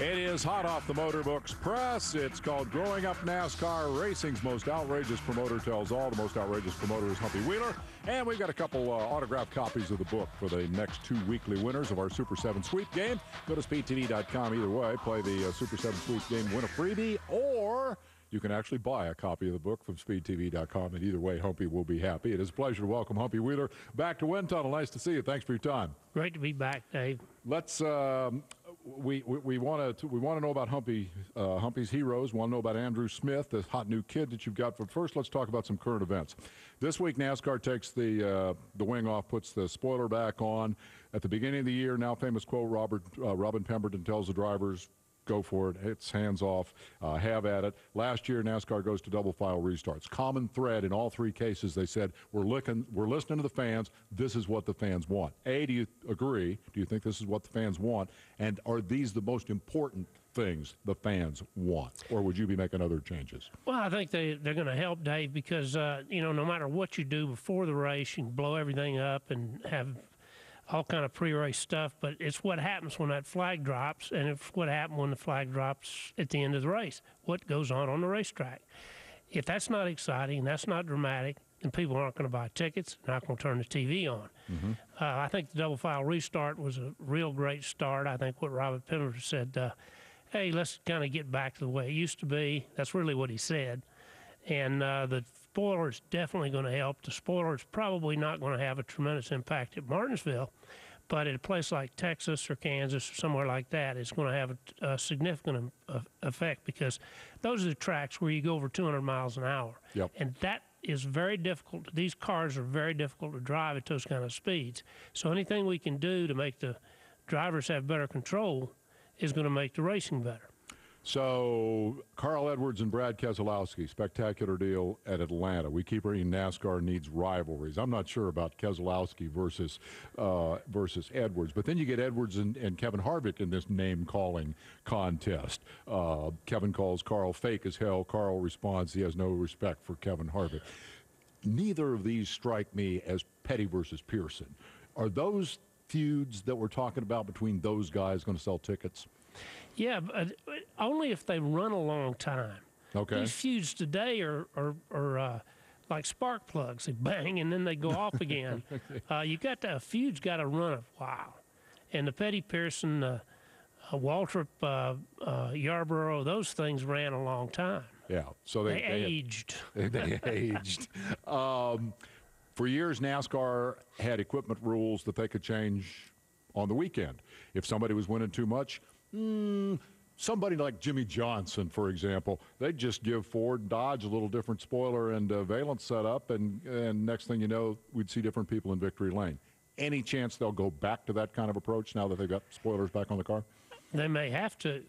It is hot off the Motor Books press. It's called Growing Up NASCAR, Racing's Most Outrageous Promoter Tells All. The most outrageous promoter is Humpy Wheeler. And we've got a couple autographed copies of the book for the next two weekly winners of our Super 7 Sweep game. Go to speedtv.com either way. Play the Super 7 Sweep game, win a freebie, or you can actually buy a copy of the book from speedtv.com. And either way, Humpy will be happy. It is a pleasure to welcome Humpy Wheeler back to Wind Tunnel. Nice to see you. Thanks for your time. Great to be back, Dave. Let's we want to know about Humpy's heroes. Want to know about Andrew Smith, the hot new kid that you've got. But first, let's talk about some current events. This week, NASCAR takes the wing off, puts the spoiler back on. At the beginning of the year, now famous quote, Robin Pemberton tells the drivers, go for it. It's hands off. Have at it. Last year, NASCAR goes to double file restarts. Common thread in all three cases, they said, we're listening to the fans. This is what the fans want. A, do you agree? Do you think this is what the fans want? And are these the most important things the fans want? Or would you be making other changes? Well, I think they're going to help, Dave, because, no matter what you do before the race, you can blow everything up and have all kind of pre-race stuff, but it's what happens when that flag drops, and it's what happens when the flag drops at the end of the race, what goes on the racetrack. If that's not exciting, that's not dramatic, then people aren't going to buy tickets, not going to turn the TV on. Mm-hmm. I think the double file restart was a real great start. I think what Robert Pemberton said, hey, let's kind of get back to the way it used to be. That's really what he said. And the spoiler is definitely going to help. The spoiler is probably not going to have a tremendous impact at Martinsville, but at a place like Texas or Kansas or somewhere like that, it's going to have a significant effect, because those are the tracks where you go over 200 miles an hour. Yep. And that is very difficult. These cars are very difficult to drive at those kind of speeds. So anything we can do to make the drivers have better control is going to make the racing better. So, Carl Edwards and Brad Keselowski, spectacular deal at Atlanta. We keep reading NASCAR needs rivalries. I'm not sure about Keselowski versus Edwards, but then you get Edwards and Kevin Harvick in this name-calling contest. Kevin calls Carl fake as hell. Carl responds he has no respect for Kevin Harvick. Neither of these strike me as Petty versus Pearson. Are those feuds that we're talking about between those guys going to sell tickets? Yeah, but only if they run a long time. Okay. These feuds today are like spark plugs. They bang and then they go off again. A feud's got to run a while. And the Petty Pearson, Waltrip, Yarborough, those things ran a long time. Yeah. So they aged. They aged. For years, NASCAR had equipment rules that they could change on the weekend. If somebody was winning too much, somebody like Jimmy Johnson, for example, they'd just give Ford and Dodge a little different spoiler and valence setup, and next thing you know, we'd see different people in victory lane. Any chance they'll go back to that kind of approach now that they've got spoilers back on the car? They may have to.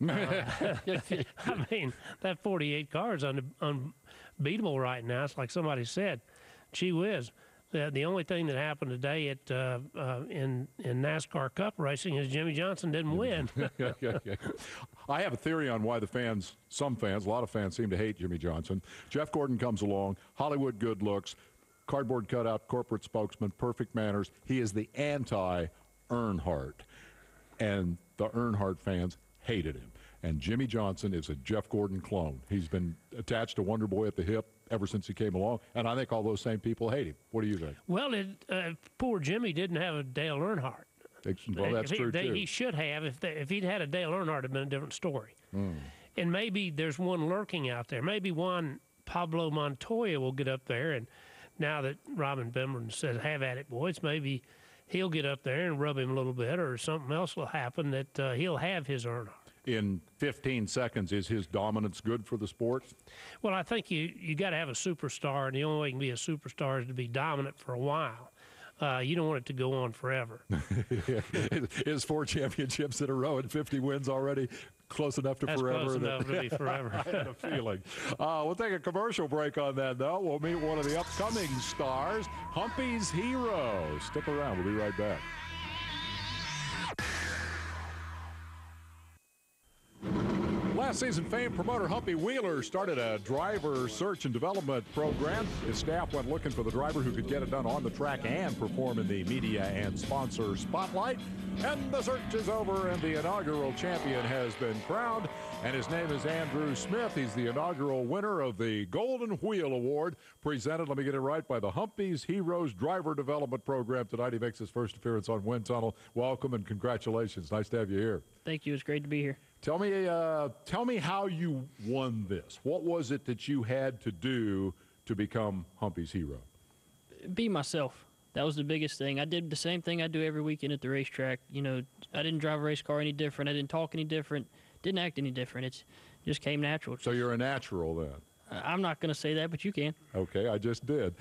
I mean, that 48 car is unbeatable right now. It's like somebody said, gee whiz. The only thing that happened today in NASCAR Cup racing is Jimmy Johnson didn't win. I have a theory on why some fans, a lot of fans seem to hate Jimmy Johnson. Jeff Gordon comes along, Hollywood good looks, cardboard cutout, corporate spokesman, perfect manners. He is the anti-Earnhardt. And the Earnhardt fans hated him. And Jimmy Johnson is a Jeff Gordon clone. He's been attached to Wonder Boy at the hip ever since he came along, and I think all those same people hate him. What do you think? Well, poor Jimmy didn't have a Dale Earnhardt. Well, that's true, too. He should have. If he'd had a Dale Earnhardt, it'd been a different story. And maybe there's one lurking out there. Maybe Juan Pablo Montoya will get up there, and now that Robin Pemberton says, have at it, boys, maybe he'll get up there and rub him a little bit, or something else will happen that he'll have his Earnhardt. In 15 seconds, is his dominance good for the sport? Well, I think you got to have a superstar, and the only way you can be a superstar is to be dominant for a while. You don't want it to go on forever. Is 4 championships in a row and 50 wins already close enough to That's forever? Close enough to be forever. I had a feeling. We'll take a commercial break on that, though. We'll meet one of the upcoming stars, Humpy's Heroes. Stick around. We'll be right back. Last season, famed promoter Humpy Wheeler started a driver search and development program. His staff went looking for the driver who could get it done on the track and perform in the media and sponsor spotlight. And the search is over, and the inaugural champion has been crowned. And his name is Andrew Smith. He's the inaugural winner of the Golden Wheel Award, presented, let me get it right, by the Humpy's Heroes Driver Development Program. Tonight he makes his first appearance on Wind Tunnel. Welcome and congratulations. Nice to have you here. Thank you. It's great to be here. Tell me how you won this. What was it that you had to do to become Humpy's hero? Be myself. That was the biggest thing. I did the same thing I do every weekend at the racetrack. You know, I didn't drive a race car any different. I didn't talk any different. Didn't act any different. It just came natural. So you're a natural then? I'm not going to say that, but you can. Okay, I just did.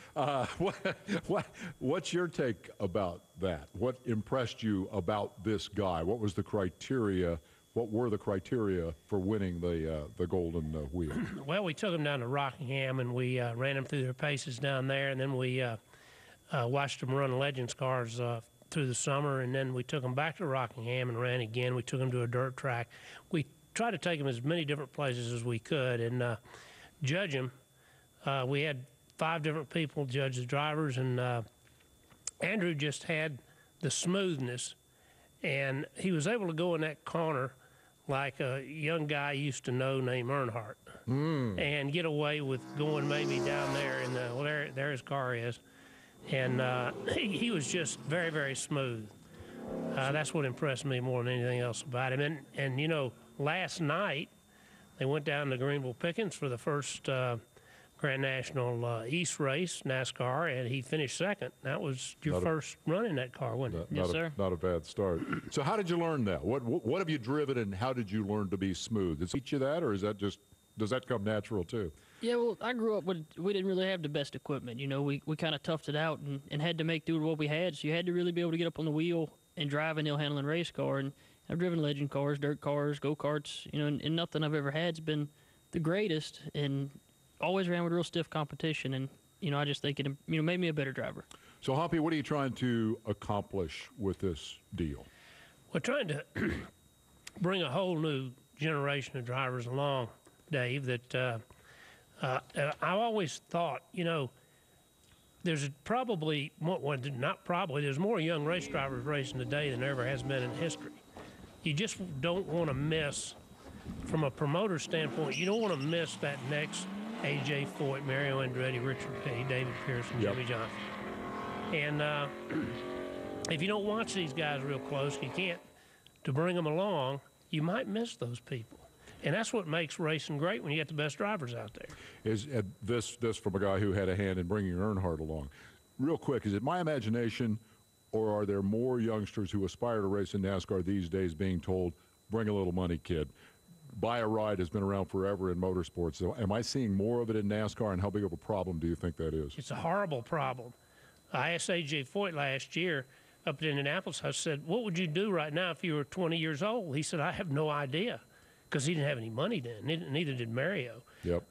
What's your take about that? What impressed you about this guy? What was the criteria? What were the criteria for winning the Golden Wheel? Well, we took him down to Rockingham, and we ran him through their paces down there, and then we watched him run Legends cars through the summer, and then we took him back to Rockingham and ran again. We took him to a dirt track. We tried to take him as many different places as we could and judge him. We had 5 different people judge the drivers, and Andrew just had the smoothness, and he was able to go in that corner like a young guy I used to know named Earnhardt, and get away with going maybe down there in the, well, there his car is. And he was just very, very smooth. That's what impressed me more than anything else about him. And you know, last night they went down to Greenville Pickens for the first Grand National East race, NASCAR, and he finished second. That was your first run in that car, wasn't it? Yes, sir. Not a bad start. So how did you learn that? What have you driven, and how did you learn to be smooth? Did it teach you that, or is that just, does that come natural too? Yeah, well, I grew up with, we didn't really have the best equipment. You know, we kind of toughed it out and had to make do with what we had. So you had to really be able to get up on the wheel and drive an ill-handling race car. And I've driven legend cars, dirt cars, go-karts, you know, and nothing I've ever had's been the greatest. And always ran with real stiff competition. And, you know, I just think it, you know, made me a better driver. So, Humpy, what are you trying to accomplish with this deal? We're trying to bring a whole new generation of drivers along, Dave, that I always thought, you know, there's probably, well, not probably, there's more young race drivers racing today than there ever has been in history. You just don't want to miss, from a promoter standpoint, you don't want to miss that next A.J. Foyt, Mario Andretti, Richard Petty, David Pearson, Jimmy Johnson. And if you don't watch these guys real close, you can't, to bring them along, you might miss those people. And that's what makes racing great when you get the best drivers out there. Is this from a guy who had a hand in bringing Earnhardt along. Real quick, is it my imagination, or are there more youngsters who aspire to race in NASCAR these days being told, bring a little money, kid? Buy a ride has been around forever in motorsports. So am I seeing more of it in NASCAR, and how big of a problem do you think that is? It's a horrible problem. I asked A.J. Foyt last year up in Indianapolis, I said, what would you do right now if you were 20 years old? He said, I have no idea. Because he didn't have any money then. Neither did Mario. Yep.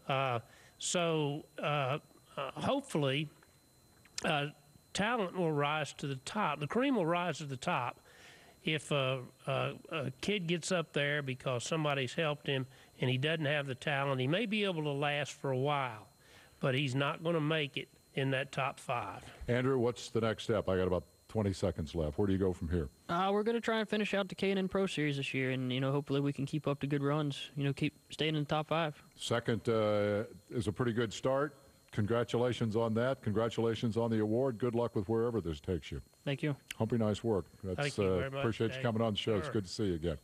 So hopefully, talent will rise to the top. The cream will rise to the top if a kid gets up there because somebody's helped him and he doesn't have the talent. He may be able to last for a while, but he's not going to make it in that top 5. Andrew, what's the next step? I got about 20 seconds left. Where do you go from here? We're going to try and finish out the K&N Pro Series this year, and, you know, hopefully we can keep up the good runs, you know, keep staying in the top 5. Second is a pretty good start. Congratulations on that. Congratulations on the award. Good luck with wherever this takes you. Thank you. Humpy, nice work. Thank you very much, appreciate you Dave. coming on the show. Sure. It's good to see you again.